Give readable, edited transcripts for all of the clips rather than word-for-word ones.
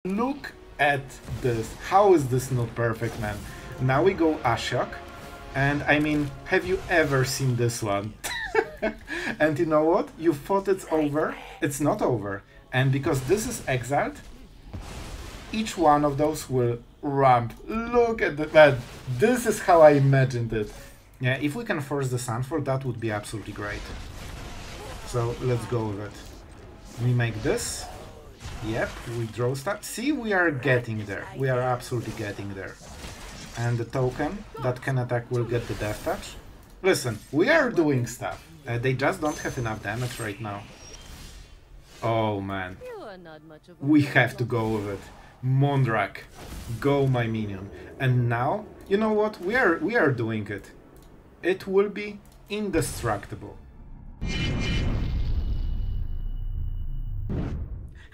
Look at this. How is this not perfect, man? Now we go Ashiok. And I mean, have you ever seen this one? And you know what? You thought it's over. It's not over. And because this is exiled, each one of those will ramp. Look at that, man. This is how I imagined it. Yeah, if we can force the sun for that would be absolutely great. So let's go with it. We make this. Yep, we draw stuff. See, we are getting there. We are absolutely getting there. And the token that can attack will get the death touch. Listen, we are doing stuff. They just don't have enough damage right now. Oh man. We have to go with it. Mondrak. Go, my minion. And now, you know what? We are doing it. It will be indestructible.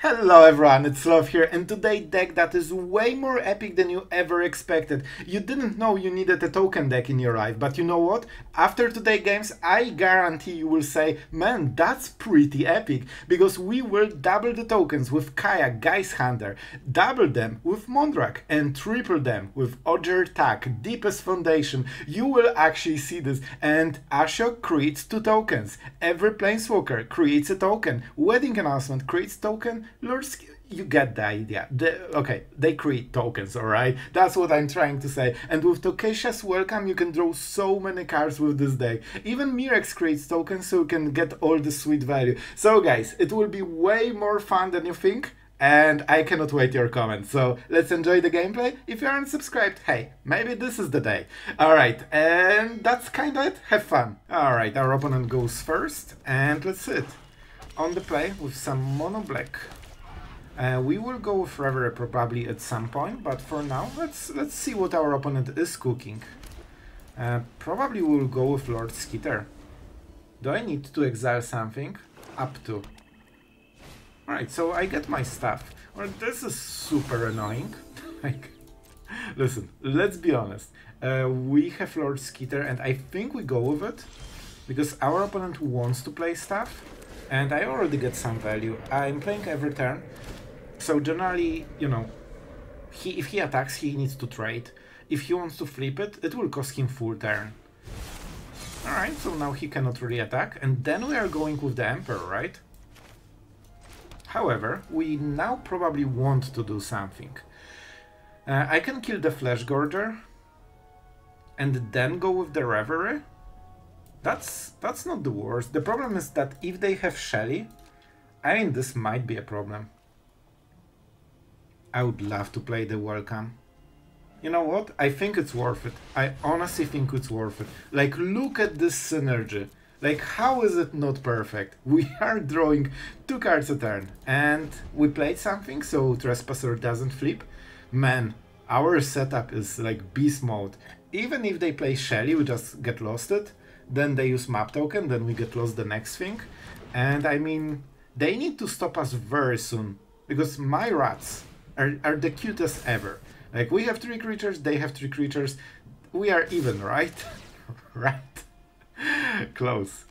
Hello everyone, it's Sloth here, and today deck that is way more epic than you ever expected. You didn't know you needed a token deck in your life, but you know what? After today games, I guarantee you will say, man, that's pretty epic, because we will double the tokens with Kaya, Geist Hunter, double them with Mondrak, and triple them with Ojer Taq, Deepest Foundation. You will actually see this, and Ashiok creates 2 tokens. Every Planeswalker creates a token. Wedding Announcement creates token. Lords, you get the idea. Okay, they create tokens, alright? That's what I'm trying to say. And with Tocasia's Welcome, you can draw so many cards with this deck. Even Mirex creates tokens, so you can get all the sweet value. So guys, it will be way more fun than you think. And I cannot wait your comments. So let's enjoy the gameplay. If you aren't subscribed, hey, maybe this is the day. Alright, and that's kinda it. Have fun. Alright, our opponent goes first. And let's sit on the play with some mono black. We will go with Revelry probably at some point, but for now, let's see what our opponent is cooking. Probably we'll go with Lord Skitter. Do I need to exile something? Up to. Alright, so I get my stuff. Well, this is super annoying. Like, listen, let's be honest. We have Lord Skitter, and I think we go with it, because our opponent wants to play stuff, and I already get some value. I'm playing every turn. So generally, you know, if he attacks, he needs to trade. If he wants to flip it, it will cost him full turn. Alright, so now he cannot really attack. And then we are going with the Emperor, right? However, we now probably want to do something. I can kill the Flesh Gorger and then go with the Revelry. That's not the worst. The problem is that if they have Shelly, I mean, this might be a problem. I would love to play the Welcome. You know what? I think it's worth it. I honestly think it's worth it. Like, look at this synergy. Like, how is it not perfect? We are drawing 2 cards a turn. And we played something, so Trespasser doesn't flip. Man, our setup is like beast mode. Even if they play Shelly, we just get lost it. Then they use map token, then we get lost the next thing. And I mean, they need to stop us very soon. Because my rats are the cutest ever. Like, we have 3 creatures, they have 3 creatures. We are even, right? Right. Close.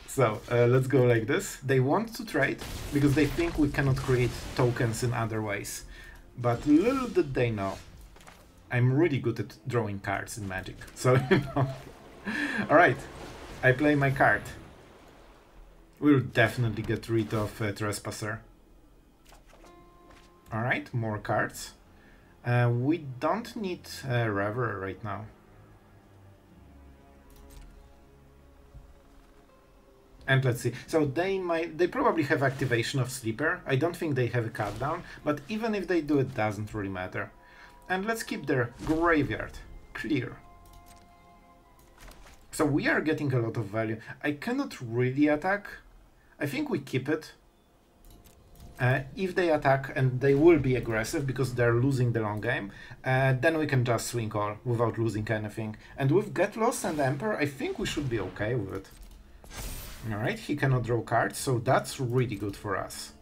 So, let's go like this. They want to trade, because they think we cannot create tokens in other ways. But little did they know, I'm really good at drawing cards in Magic. So, you know. Alright, I play my card. We'll definitely get rid of Trespasser. Alright, more cards. We don't need Revelry right now. And let's see. So they probably have activation of Sleeper. I don't think they have a cut down, but even if they do, it doesn't really matter. And let's keep their graveyard clear. So we are getting a lot of value. I cannot really attack. I think we keep it. If they attack, and they will be aggressive because they're losing the long game, then we can just swing all without losing anything. And with Get Lost and Emperor, I think we should be okay with it. Alright, he cannot draw cards, so that's really good for us.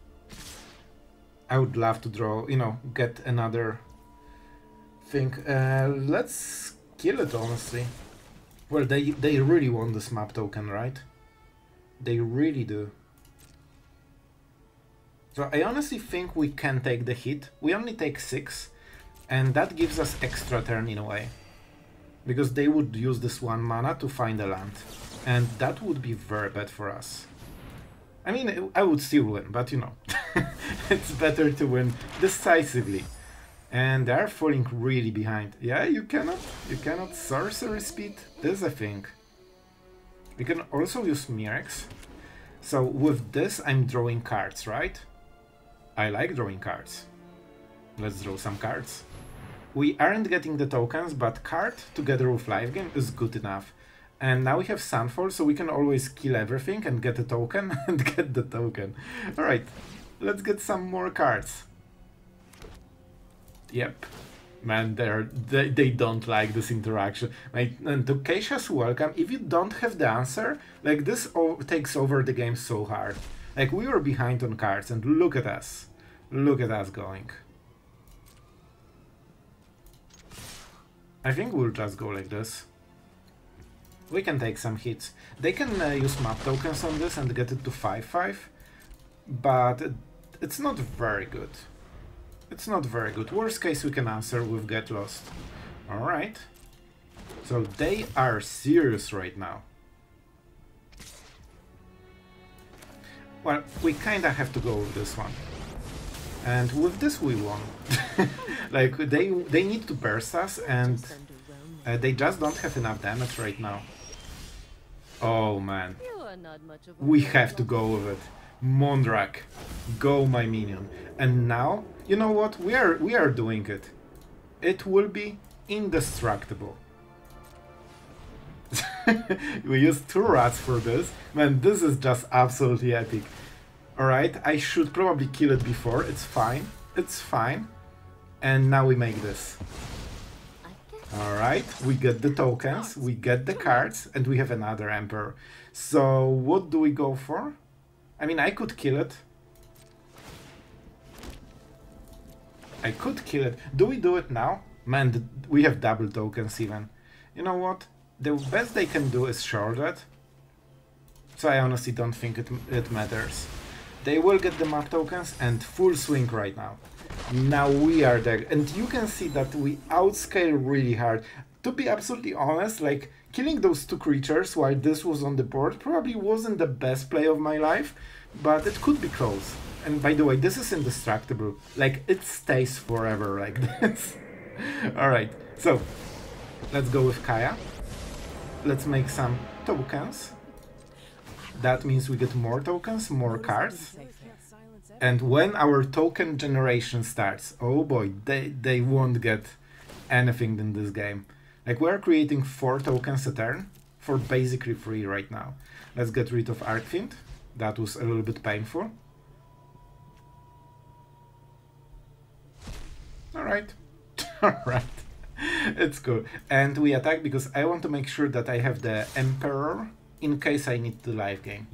I would love to draw, you know, get another thing. Let's kill it, honestly. Well, they really want this map token, right? They really do. So I honestly think we can take the hit. We only take 6, and that gives us extra turn in a way. Because they would use this 1 mana to find a land. And that would be very bad for us. I mean, I would still win, but you know. It's better to win decisively. And they're falling really behind. Yeah, you cannot sorcery speed. This is a thing. We can also use Mirex. So with this I'm drawing cards, right? I like drawing cards. Let's draw some cards. We aren't getting the tokens, but card together with live game is good enough. And now we have Sunfall, so we can always kill everything and get a token and get the token. Alright, let's get some more cards. Yep. Man, they don't like this interaction. Like, and Tocasia's welcome. If you don't have the answer, like this takes over the game so hard. Like we were behind on cards, and look at us. Look at us going. I think we'll just go like this. We can take some hits. They can use map tokens on this and get it to 5-5, but it's not very good. It's not very good. Worst case we can answer with Get Lost. Alright. So they are serious right now. Well, we kinda have to go with this one. And with this we won. Like, they need to burst us, and they just don't have enough damage right now. Oh man. We have to go with it. Mondrak, go my minion. And now, you know what? We are doing it. It will be indestructible. We used 2 rats for this. Man, this is just absolutely epic. Alright, I should probably kill it before. It's fine. It's fine. And now we make this. Alright, we get the tokens, we get the cards, and we have another Emperor. So what do we go for? I mean, I could kill it. I could kill it. Do we do it now? Man, we have double tokens even. You know what? The best they can do is short it. So I honestly don't think it matters. They will get the map tokens and full swing right now. Now we are there. And you can see that we outscale really hard. To be absolutely honest, like, killing those 2 creatures while this was on the board probably wasn't the best play of my life, but it could be close. And by the way, this is indestructible. Like, it stays forever like this. Alright, so let's go with Kaya. Let's make some tokens. That means we get more tokens, more cards. And when our token generation starts, oh boy, they won't get anything in this game. Like, we're creating 4 tokens a turn for basically free right now. Let's get rid of Archfiend. That was a little bit painful. Alright. Alright. It's cool. And we attack because I want to make sure that I have the Emperor in case I need the live game.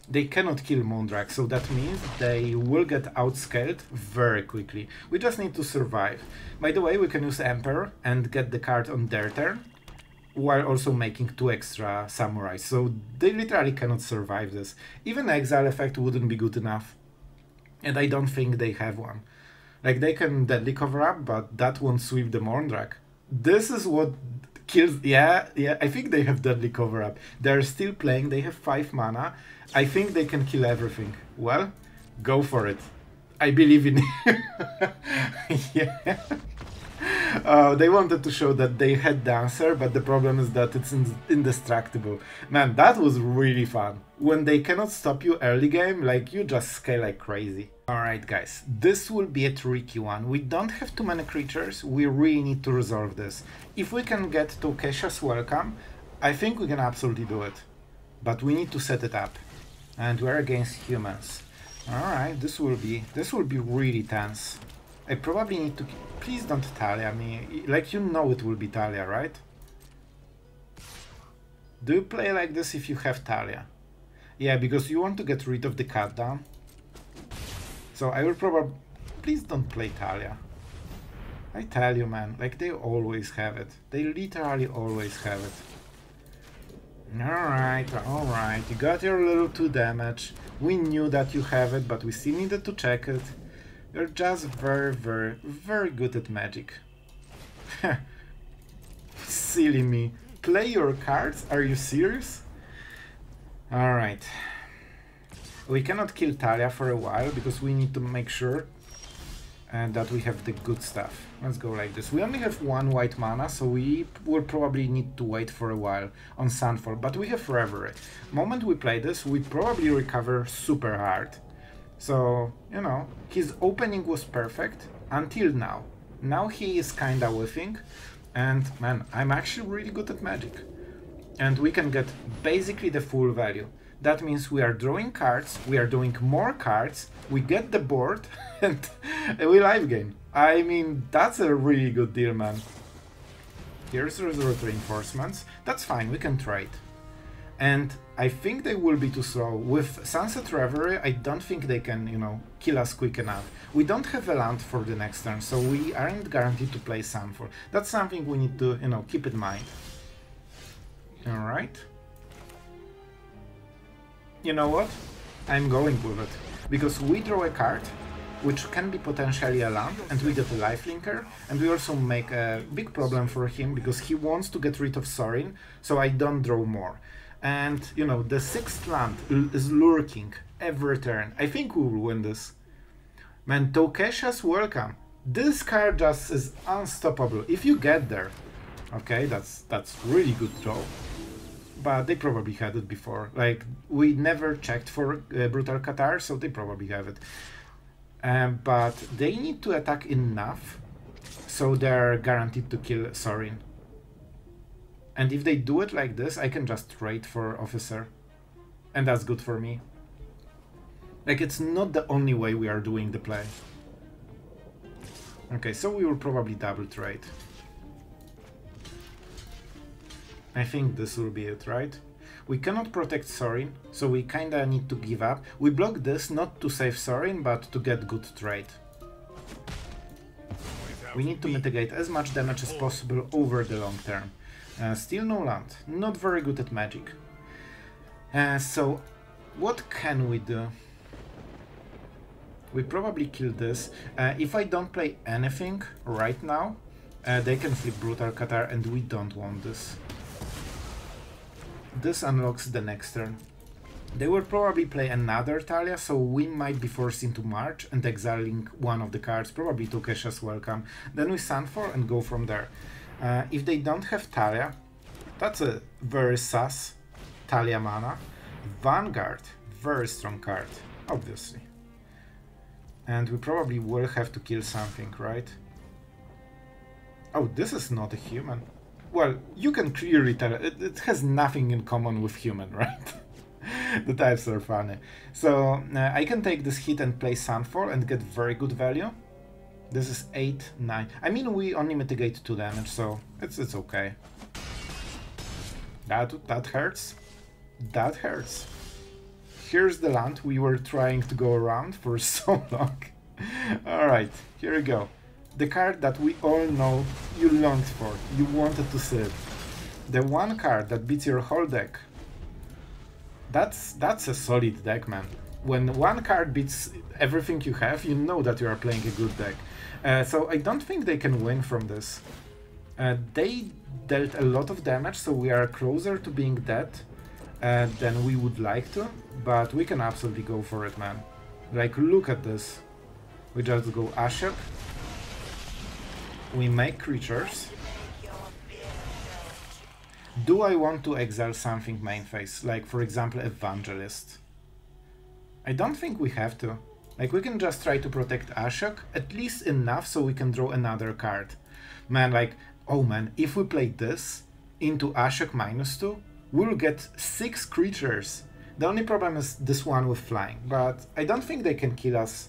They cannot kill Mondrak, so that means they will get outscaled very quickly. We just need to survive. By the way, we can use Emperor and get the card on their turn, while also making 2 extra samurais, so they literally cannot survive this. Even Exile effect wouldn't be good enough, and I don't think they have one. Like, they can deadly cover up, but that won't sweep the Mondrak. This is what kills... Yeah, I think they have deadly cover up. They're still playing, they have 5 mana. I think they can kill everything. Well, go for it. I believe in you. Yeah. They wanted to show that they had the answer, but the problem is that it's indestructible. Man, that was really fun. When they cannot stop you early game, like, you just scale like crazy. Alright guys, this will be a tricky one. We don't have too many creatures, we really need to resolve this. If we can get Tocasia's welcome, I think we can absolutely do it. But we need to set it up. And we're against humans. Alright, this will be really tense. I probably need to... Please don't Talia me. Like, you know it will be Talia, right? Do you play like this if you have Talia? Yeah, because you want to get rid of the cut down. So I will probably... Please don't play Talia. I tell you, man, like, they always have it. They literally always have it. Alright, you got your little 2 damage. We knew that you have it, but we still needed to check it. You're just very, very, very good at magic. Silly me. Play your cards? Are you serious? Alright. We cannot kill Talia for a while, because we need to make sure that we have the good stuff. Let's go like this. We only have 1 white mana, so we will probably need to wait for a while on Sunfall, but we have Revelry. Moment we play this, we probably recover super hard. So, you know, his opening was perfect until now. Now he is kinda whiffing, and man, I'm actually really good at magic. And we can get basically the full value. That means we are drawing cards, we are doing more cards, we get the board, and we live game. I mean, that's a really good deal, man. Here's Resort Reinforcements. That's fine, we can trade. And I think they will be too slow. With Sunset Revelry, I don't think they can, you know, kill us quick enough. We don't have a land for the next turn, so we aren't guaranteed to play Sunfall. That's something we need to, you know, keep in mind. Alright. You know what? I'm going with it. Because we draw a card, which can be potentially a land, and we get a lifelinker, and we also make a big problem for him, because he wants to get rid of Sorin, so I don't draw more. And, you know, the 6th land is lurking every turn. I think we will win this. Man, Tocasia's welcome. This card just is unstoppable. If you get there, okay, that's really good draw. But they probably had it before. Like, we never checked for Brutal Qatar, so they probably have it. But they need to attack enough, so they're guaranteed to kill Sorin. And if they do it like this, I can just trade for Officer. And that's good for me. Like, it's not the only way we are doing the play. Okay, so we will probably double trade. I think this will be it, right? We cannot protect Sorin, so we kinda need to give up. We block this not to save Sorin, but to get good trade. We need to mitigate as much damage as possible over the long term. Still no land. Not very good at magic. So, what can we do? We probably kill this. If I don't play anything right now, they can flip Brutal Qatar, and we don't want this. This unlocks the next turn. They will probably play another Talia, so we might be forced into March and exiling one of the cards, probably Tocasia's welcome. Then we Sunfall and go from there. If they don't have Talia, that's a very sus Talia mana. Vanguard, very strong card, obviously. And we probably will have to kill something, right? Oh, this is not a human. Well, you can clearly tell it has nothing in common with human, right? The types are funny. So I can take this hit and play Sunfall and get very good value. This is 8, 9. I mean, we only mitigate 2 damage, so it's okay. That hurts. That hurts. Here's the land we were trying to go around for so long. Alright, here we go. The card that we all know you longed for, you wanted to see it. The one card that beats your whole deck. That's a solid deck, man. When one card beats everything you have, you know that you are playing a good deck. So I don't think they can win from this. They dealt a lot of damage, so we are closer to being dead than we would like to, but we can absolutely go for it, man. Like, look at this. We just go Ashiok. We make creatures. Do I want to exile something main phase? Like, for example, Evangelist? I don't think we have to. Like, we can just try to protect Ashiok, at least enough so we can draw another card. Man, like, oh man, if we play this into Ashiok -2, we'll get 6 creatures. The only problem is this one with flying, but I don't think they can kill us.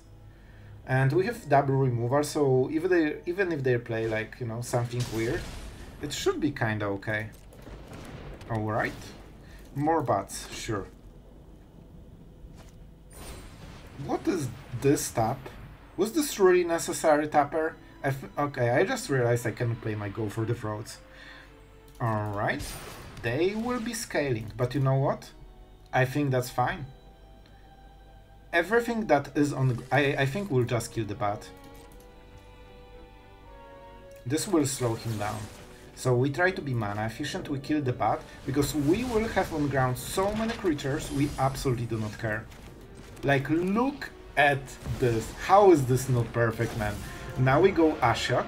And we have double removal, so even if they play, like, you know, something weird, it should be kinda okay. Alright. More bats, sure. What is this tap? Was this really necessary, Tapper? Okay, I just realized I cannot play my Go for the Throats. Alright. they will be scaling. But you know what? I think that's fine. Everything that is on... I think we'll just kill the bat. This will slow him down. So we try to be mana efficient, we kill the bat, because we will have on ground so many creatures, we absolutely do not care. Like, look at this. How is this not perfect, man? Now we go Ashiok,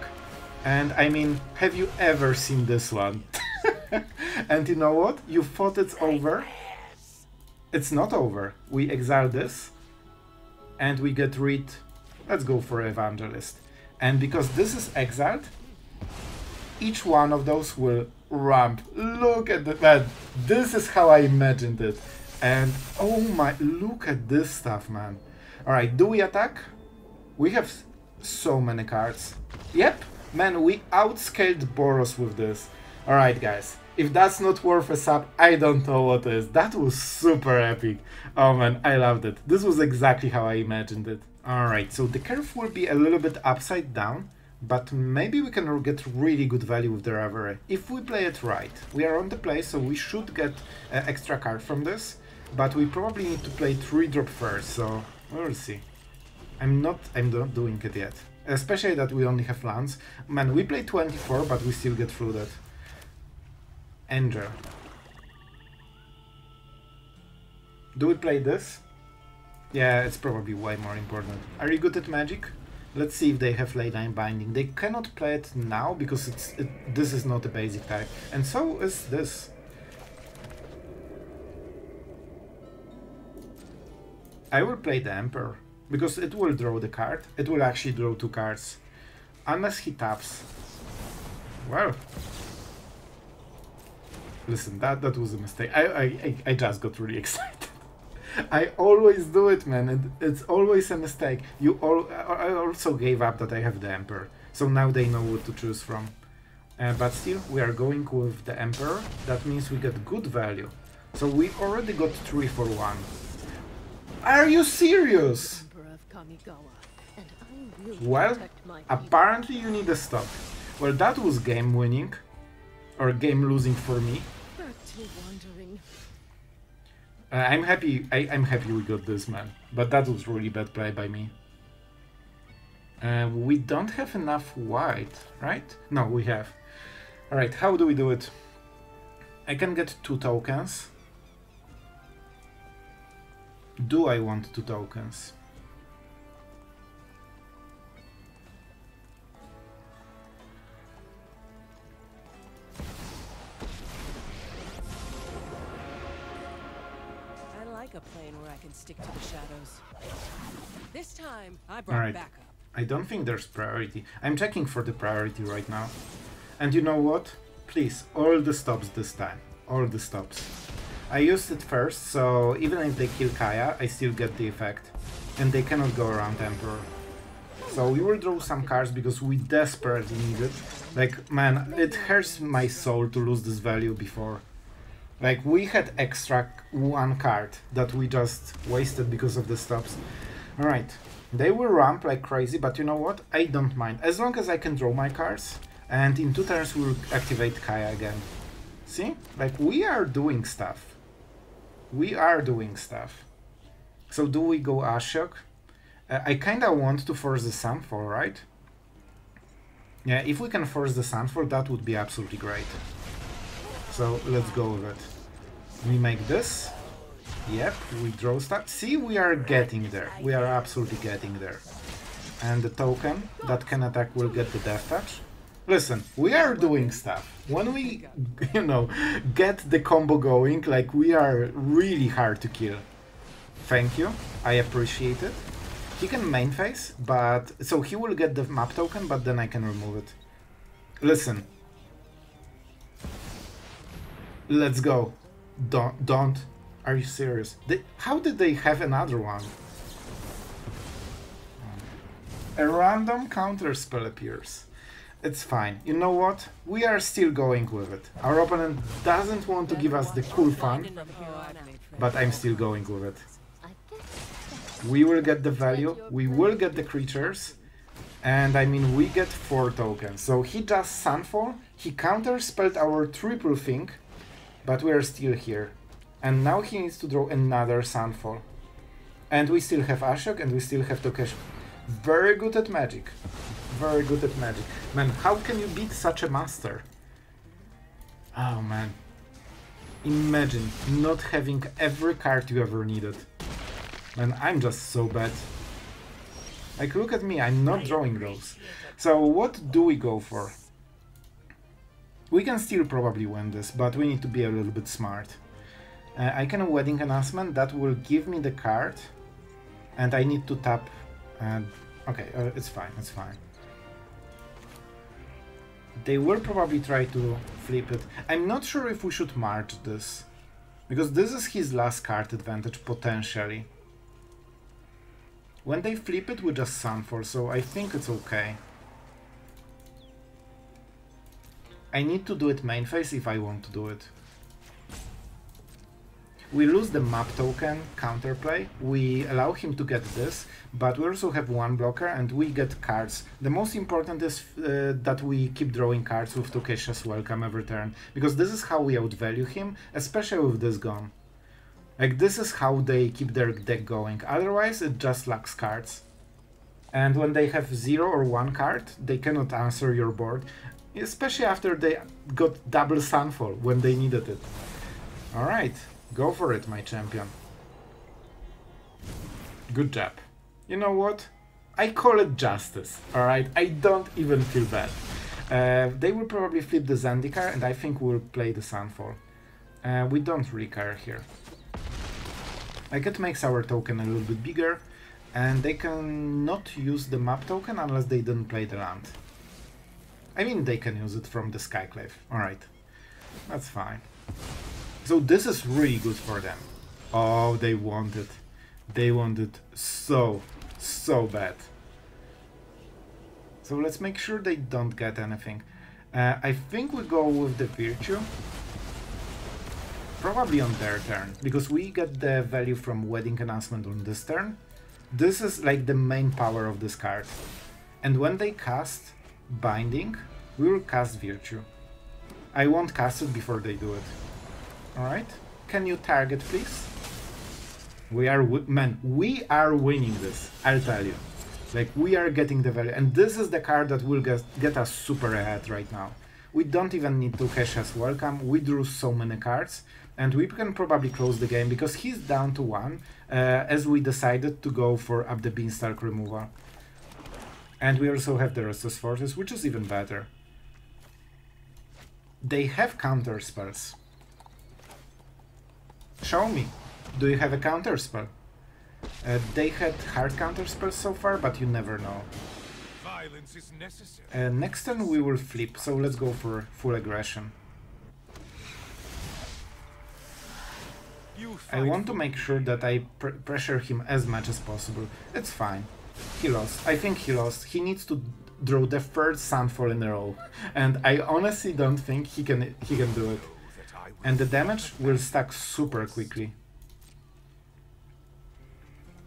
and I mean, have you ever seen this one? And you know what? You thought it's over? It's not over. We exile this, and we get rid... Let's go for Evangelist. And because this is exiled, each one of those will ramp. Look at that, man. This is how I imagined it. And oh my, look at this stuff, man. Alright, do we attack? We have so many cards. Yep, man, we outscaled Boros with this. Alright, guys. If that's not worth a sub, I don't know what is. That was super epic. Oh man, I loved it. This was exactly how I imagined it. Alright, so the curve will be a little bit upside down, but maybe we can get really good value with the Revelry. If we play it right. We are on the play, so we should get an extra card from this, but we probably need to play 3-drop first, so we'll see. I'm not doing it yet. Especially that we only have lands. Man, we play 24, but we still get through that. Angel. Do we play this? Yeah, it's probably way more important. Are you good at Magic? Let's see if they have Leyline Binding. They cannot play it now because this is not a basic type. And so is this. I will play the Emperor because it will draw the card. It will actually draw 2 cards. Unless he taps. Well. Listen, that was a mistake. I just got really excited. I always do it, man. It's always a mistake. I also gave up that I have the Emperor, so now they know what to choose from. But still, we are going with the Emperor. That means we get good value. So we already got 3 for 1. Are you serious? Well, apparently you need a stop. Well, that was game winning, or game losing for me. I'm happy. I'm happy we got this, man. But that was really bad play by me. We don't have enough white, right? No, we have. All right, how do we do it? I can get 2 tokens. Do I want 2 tokens? A plane where I can stick to the shadows. This time I brought backup. I don't think there's priority. I'm checking for the priority right now. And you know what? Please, all the stops this time. All the stops. I used it first, so even if they kill Kaya, I still get the effect. And they cannot go around Emperor. So we will draw some cards because we desperately need it. Like, man, it hurts my soul to lose this value before. Like, we had extra 1 card that we just wasted because of the stops. Alright, they will ramp like crazy, but you know what? I don't mind. As long as I can draw my cards, and in 2 turns we'll activate Kaya again. See? Like, we are doing stuff. We are doing stuff. So do we go Ashiok? I kinda want to force the Sunfall, right? Yeah, if we can force the Sunfall, that would be absolutely great. So let's go with it. We make this. Yep, we draw stuff. See, we are getting there. We are absolutely getting there. And the token that can attack will get the Death Touch. Listen, we are doing stuff. When we, you know, get the combo going, like, we are really hard to kill. Thank you. I appreciate it. He can main phase, but... So he will get the map token, but then I can remove it. Listen. Let's go. Don't. Are you serious? How did they have another one? A random counter spell appears. It's fine. You know what? We are still going with it. Our opponent doesn't want to give us the cool fun, but I'm still going with it. We will get the value, we will get the creatures, and I mean, we get 4 tokens. So he does Sunfall, he counter-spelled our triple thing, but we are still here. And now he needs to draw another Sunfall. And we still have Ashiok and we still have Tocasia. Very good at magic. Very good at magic. Man, how can you beat such a master? Oh man. Imagine not having every card you ever needed. Man, I'm just so bad. Like, look at me, I'm not drawing those. So what do we go for? We can still probably win this, but we need to be a little bit smart. I can Wedding Announcement, that will give me the card. And I need to tap... okay, it's fine, it's fine. They will probably try to flip it. I'm not sure if we should march this. Because this is his last card advantage, potentially. When they flip it, we just Sunfall, so I think it's okay. I need to do it main phase if I want to do it. We lose the map token, counterplay, we allow him to get this, but we also have one blocker and we get cards. The most important is that we keep drawing cards with Tocasia's Welcome every turn, because this is how we outvalue him, especially with this gone. Like, this is how they keep their deck going, otherwise it just lacks cards. And when they have 0 or 1 card, they cannot answer your board, especially after they got double Sunfall when they needed it. Alright. Go for it, my champion. Good job. You know what? I call it justice, alright? I don't even feel bad. They will probably flip the Zendikar, and I think we'll play the Sunfall. We don't really care here. Like, it makes our token a little bit bigger, and they can not use the map token unless they didn't play the land. I mean, they can use it from the Skyclave. Alright. That's fine. So this is really good for them. Oh, they want it. They want it so bad. So let's make sure they don't get anything. I think we go with the Virtue. Probably on their turn, because we get the value from Wedding Announcement on this turn. This is like the main power of this card. And when they cast Binding, we will cast Virtue. I won't cast it before they do it. Alright, can you target, please? We are winning this, I'll tell you. Like, we are getting the value, and this is the card that will get us super ahead right now. We don't even need Tocasia's Welcome, we drew so many cards, and we can probably close the game, because he's down to 1, as we decided to go for Up the Beanstalk removal. And we also have the Restless Fortress, which is even better. They have counter spells. Show me. Do you have a counter spell? They had hard counter spells so far, but you never know. Violence is necessary. Next turn we will flip, so let's go for full aggression. I want to make sure that I pressure him as much as possible. It's fine. He lost. I think he lost. He needs to draw the third Sunfall in a row, and I honestly don't think he can do it. And the damage will stack super quickly.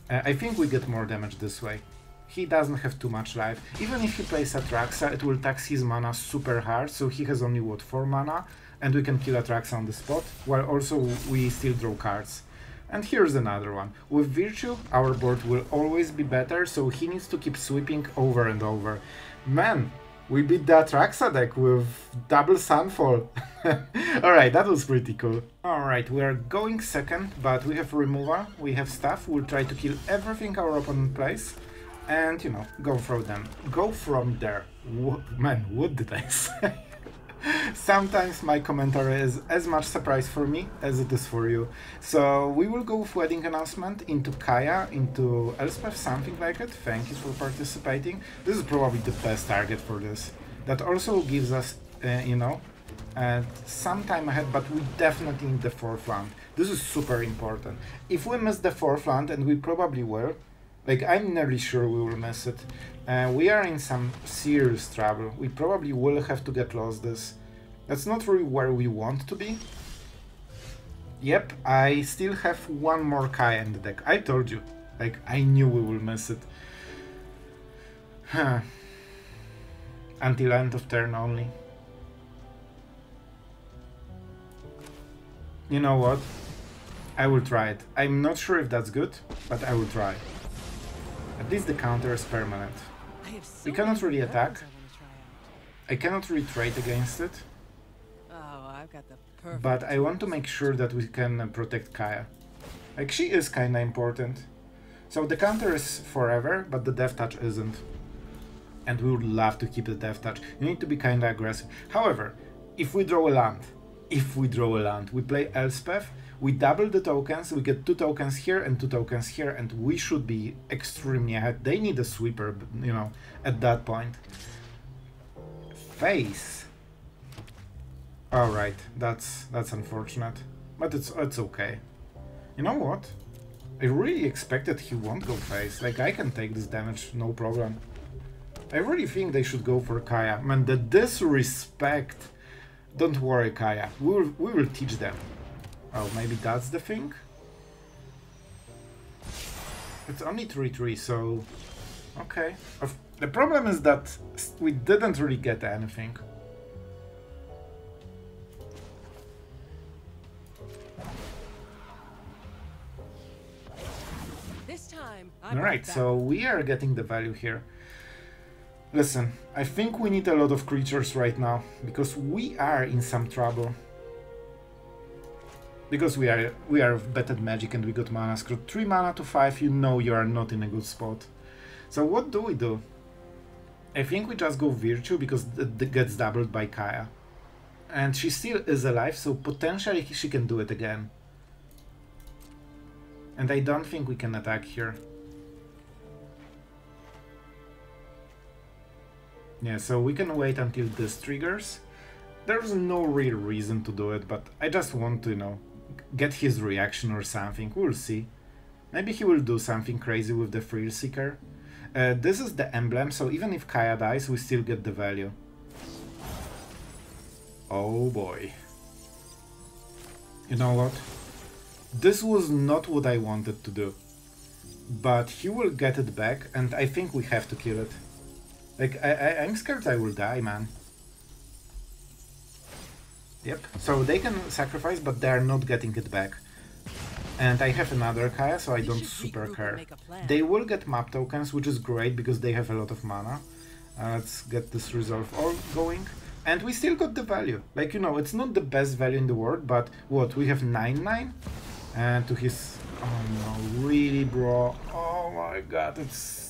I think we get more damage this way. He doesn't have too much life. Even if he plays Atraxa, it will tax his mana super hard, so he has only, what, 4 mana? And we can kill Atraxa on the spot, while also we still draw cards. And here's another one. With Virtue, our board will always be better, so he needs to keep sweeping over and over. Man! We beat the Atraxa deck with double Sunfall. Alright, that was pretty cool. Alright, we are going second, but we have removal, we have stuff, we'll try to kill everything our opponent plays. And, you know, go from them. Go from there. Man, what did I say? Sometimes my commentary is as much surprise for me as it is for you. So we will go with Wedding Announcement into Kaya, into Elspeth, something like it. Thank you for participating. This is probably the best target for this. That also gives us, you know, some time ahead, but we definitely need the 4th land. This is super important. If we miss the 4th land, and we probably will, like, I'm nearly sure we will miss it. We are in some serious trouble. We probably will have to get lost this. That's not really where we want to be. Yep, I still have one more Kaya in the deck. I told you. Like, I knew we will miss it. Until end of turn only. You know what? I will try it. I'm not sure if that's good, but I will try. At least the counter is permanent. We cannot really attack. I cannot retreat against it. Oh, I've got the perfect But I want to make sure that we can protect Kaya. Like, she is kinda important. So the counter is forever, but the death touch isn't. And we would love to keep the death touch. You need to be kinda aggressive. However, if we draw a land, we play Elspeth, we double the tokens, we get 2 tokens here and 2 tokens here, and we should be extremely ahead. They need a sweeper, you know, at that point. Face. Alright, that's unfortunate. But it's okay. You know what? I really expected he won't go face. Like, I can take this damage, no problem. I really think they should go for Kaya. Man, the disrespect. Don't worry, Kaya. We will teach them. Oh, maybe that's the thing? It's only 3-3, so... Okay. The problem is that we didn't really get anything. Alright, so we are getting the value here. Listen, I think we need a lot of creatures right now, because we are in some trouble. Because we are bad at magic and we got mana screwed. 3 mana to 5, you know you are not in a good spot. So what do we do? I think we just go Virtue, because it gets doubled by Kaya. And she still is alive, so potentially she can do it again. And I don't think we can attack here. Yeah, so we can wait until this triggers. There's no real reason to do it, but I just want to, you know, get his reaction or something. We'll see. Maybe he will do something crazy with the Thrill Seeker. This is the emblem, so even if Kaya dies, we still get the value. Oh boy. You know what? This was not what I wanted to do. But he will get it back, and I think we have to kill it. Like, I'm scared I will die, man. Yep, so they can sacrifice, but they are not getting it back. And I have another Kaya, so I don't super care. They will get map tokens, which is great, because they have a lot of mana. Let's get this resolve all going. And we still got the value. Like, you know, it's not the best value in the world, but what, we have 9-9? And to his... Oh no, really, bro? Oh my god, it's...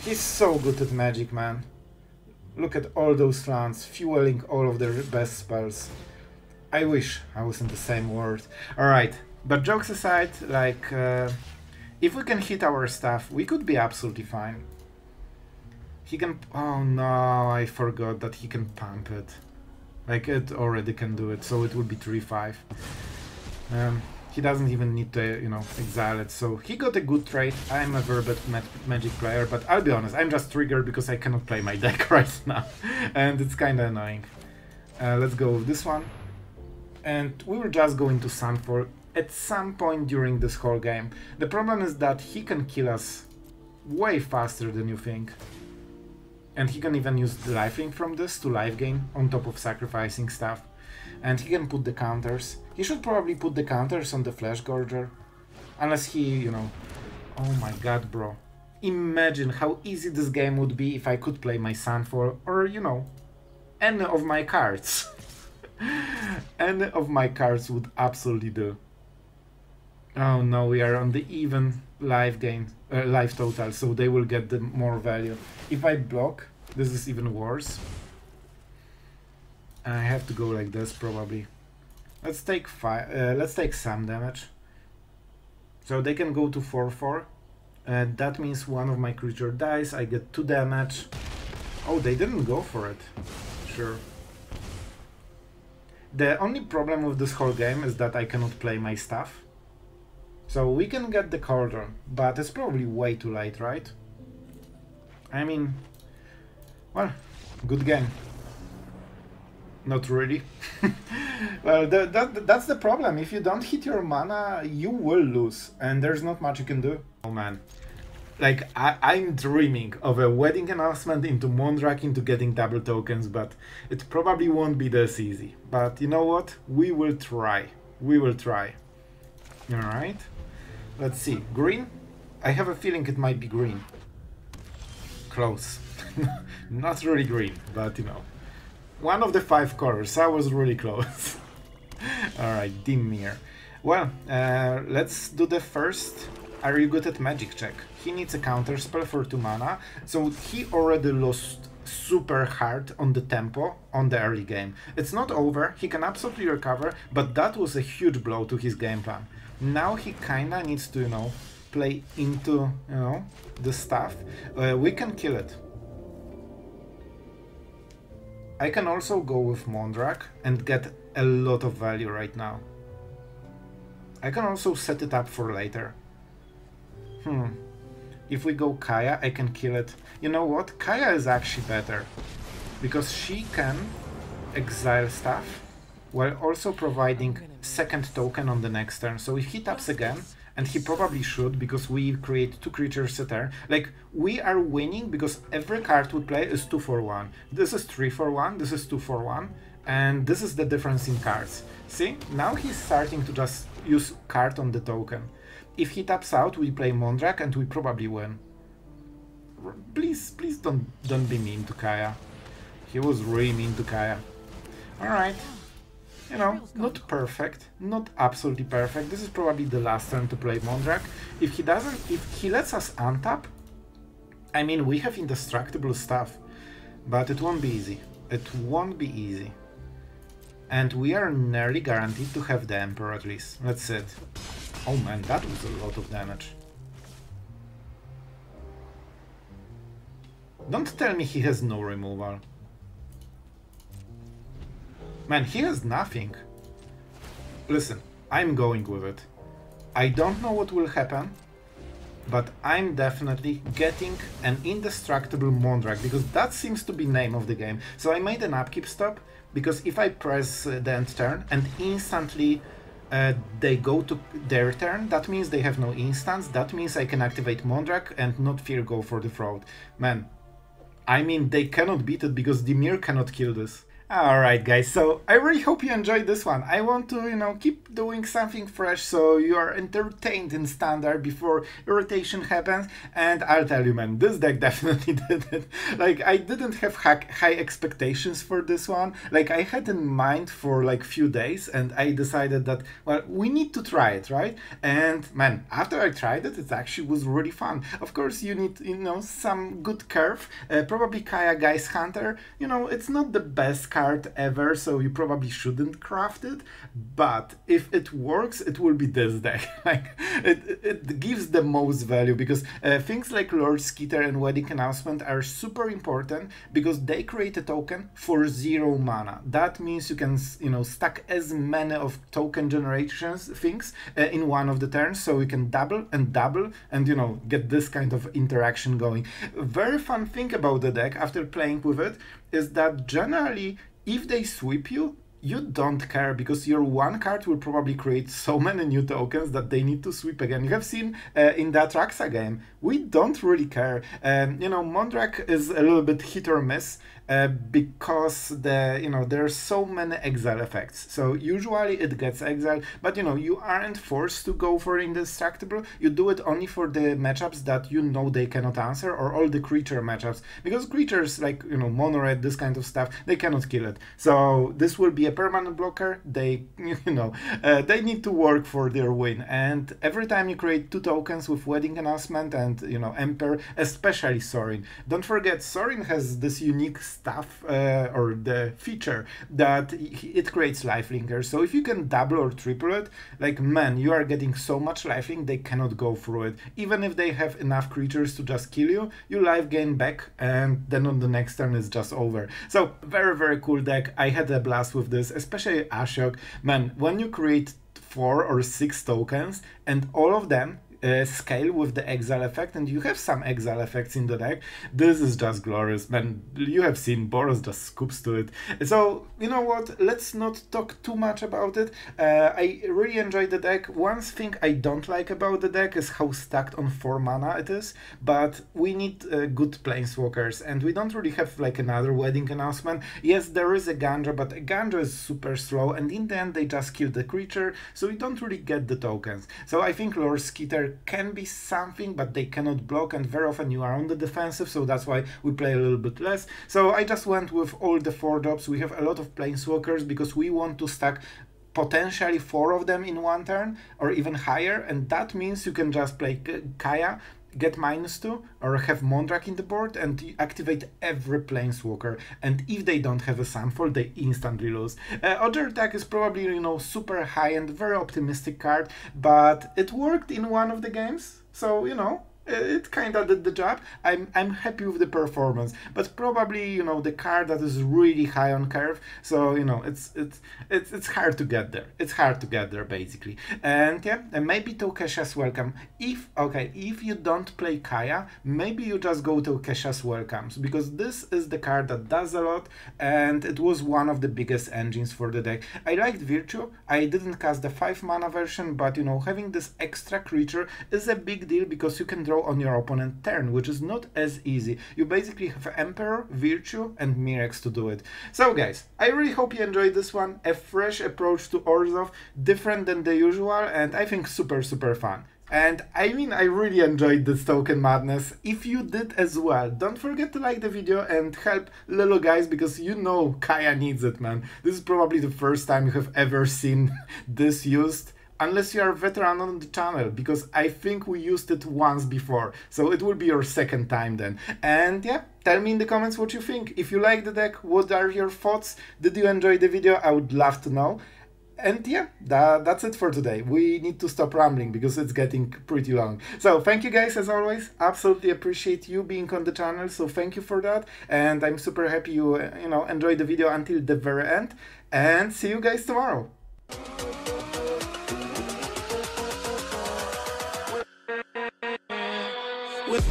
He's so good at magic, man. Look at all those lands, fueling all of their best spells. I wish I was in the same world. Alright, but jokes aside, like, if we can hit our stuff, we could be absolutely fine. He can... Oh no, I forgot that he can pump it. Like, it already can do it, so it would be 3-5. He doesn't even need to, you know, exile it, so he got a good trade. I'm a very bad magic player, but I'll be honest, I'm just triggered because I cannot play my deck right now, and it's kinda annoying. Let's go with this one. And we will just go into Sunfall at some point during this whole game. The problem is that he can kill us way faster than you think. And he can even use the lifelink from this to life gain on top of sacrificing stuff. And he can put the counters. He should probably put the counters on the Flesh Gorger. Unless he, you know... Oh my god, bro. Imagine how easy this game would be if I could play my Sunfall, or, you know, any of my cards. Any of my cards would absolutely do. Oh no, we are on the even life gain, life total, so they will get the more value. If I block, this is even worse. I have to go like this probably. Let's take some damage. So they can go to 4-4. That means one of my creatures dies. I get 2 damage. Oh, they didn't go for it. Sure. The only problem with this whole game is that I cannot play my stuff. So we can get the cauldron, but it's probably way too late, right? I mean, well, good game. Not really. Well, that's the problem. If you don't hit your mana, you will lose, and there's not much you can do. Oh man. Like, I'm dreaming of a wedding announcement into Mondrak into getting double tokens, but it probably won't be this easy. But you know what? We will try. We will try. Alright. Let's see. Green? I have a feeling it might be green. Close. Not really green, but you know. One of the 5 colors. I was really close. Alright, Dimir. Well, let's do the first Are You Good at Magic check. He needs a counter spell for 2 mana, so he already lost super hard on the tempo on the early game. It's not over, he can absolutely recover, but that was a huge blow to his game plan. Now he kinda needs to, you know, play into, you know, the stuff. We can kill it. I can also go with Mondrak and get a lot of value right now. I can also set it up for later. If we go Kaya, I can kill it. You know what? Kaya is actually better, because she can exile stuff while also providing second token on the next turn. So if he taps again, and he probably should, because we create 2 creatures a turn, like, we are winning because every card we play is 2 for 1. This is 3 for 1, this is 2 for 1, and this is the difference in cards. See? Now he's starting to just use card on the token. If he taps out, we play Mondrak and we probably win. Please don't be mean to Kaya. He was really mean to Kaya. Alright. You know, not perfect, not absolutely perfect. This is probably the last turn to play Mondrak. If he lets us untap, I mean, we have indestructible stuff, but it won't be easy. It won't be easy. And we are nearly guaranteed to have the Emperor at least. That's it. Oh man, that was a lot of damage. Don't tell me he has no removal. Man, he has nothing. Listen, I'm going with it. I don't know what will happen, but I'm definitely getting an indestructible Mondrak, because that seems to be name of the game. So I made an upkeep stop, because if I press the end turn and instantly they go to their turn, that means they have no instants, that means I can activate Mondrak and not fear go for the fraud. Man, I mean, they cannot beat it because Dimir cannot kill this. Alright guys, so I really hope you enjoyed this one. I want to, you know, keep doing something fresh so you are entertained in Standard before rotation happens, and I'll tell you man, this deck definitely did it. Like, I didn't have high expectations for this one. Like, I had in mind for like few days and I decided that, well, we need to try it, right? And man, after I tried it, it actually was really fun. Of course, you need, you know, some good curve. Probably Kaya Geist Hunter, you know, it's not the best card ever, so you probably shouldn't craft it, but if it works, it will be this deck. Like, it gives the most value, because things like Lord Skitter and Wedding Announcement are super important, because they create a token for 0 mana. That means you can, you know, stack as many of token generations things in one of the turns, so you can double and, you know, get this kind of interaction going. Very fun thing about the deck after playing with it is that generally, if they sweep you, you don't care, because your one card will probably create so many new tokens that they need to sweep again. You have seen in the Atraxa game, we don't really care. You know, Mondrak is a little bit hit or miss because there are so many exile effects. So usually it gets exiled, but you know, you aren't forced to go for indestructible. You do it only for the matchups that you know they cannot answer, or all the creature matchups, because creatures like, you know, mono red, this kind of stuff, they cannot kill it. So this will be a permanent blocker. They, you know, they need to work for their win. And every time you create 2 tokens with Wedding Announcement and, you know, Emperor, especially Sorin. Don't forget, Sorin has this unique stuff or the feature that it creates lifelinkers. So if you can double or triple it, like, man, you are getting so much lifelink they cannot go through it. Even if they have enough creatures to just kill you, you life gain back, and then on the next turn it's just over. So very, very cool deck. I had a blast with this, especially Ashiok. Man, when you create 4 or 6 tokens and all of them scale with the exile effect, and you have some exile effects in the deck. This is just glorious, man. You have seen Boros just scoops to it. So, you know what, let's not talk too much about it. I really enjoyed the deck. One thing I don't like about the deck is how stacked on 4 mana it is, but we need good planeswalkers, and we don't really have like another wedding announcement. Yes, there is a Gandra, but a Gandra is super slow, and in the end they just kill the creature, so we don't really get the tokens. So I think Lord Skitter can be something, but they cannot block, and very often you are on the defensive, so that's why we play a little bit less. So I just went with all the 4 drops. We have a lot of planeswalkers because we want to stack potentially 4 of them in one turn or even higher, and that means you can just play Kaya, get -2, or have Mondrak in the board and activate every planeswalker, and if they don't have a Sunfall, they instantly lose. Ojer Taq is probably, you know, super high-end, very optimistic card, but it worked in one of the games, so, you know, it kind of did the job. I'm happy with the performance, but probably, you know, the card that is really high on curve, so, you know, it's hard to get there. It's hard to get there, basically. And yeah, and maybe Tocasia's Welcome. If you don't play Kaya, maybe you just go to Tocasia's Welcomes, because this is the card that does a lot, and it was one of the biggest engines for the deck. I liked Virtue. I didn't cast the 5 mana version, but, you know, having this extra creature is a big deal because you can draw on your opponent's turn, which is not as easy. You basically have Emperor, Virtue, and Mirex to do it. So guys, I really hope you enjoyed this one. A fresh approach to Orzhov, different than the usual, and I think super fun. And I mean, I really enjoyed this token madness. If you did as well, don't forget to like the video and help little guys, because you know Kaya needs it, man. This is probably the first time you have ever seen this used, unless you are a veteran on the channel, because I think we used it once before, so it will be your second time then. And yeah, tell me in the comments what you think. If you like the deck, what are your thoughts? Did you enjoy the video? I would love to know. And yeah, that's it for today. We need to stop rambling because it's getting pretty long. So thank you guys as always. Absolutely appreciate you being on the channel, so thank you for that. And I'm super happy you know, enjoyed the video until the very end. And see you guys tomorrow. With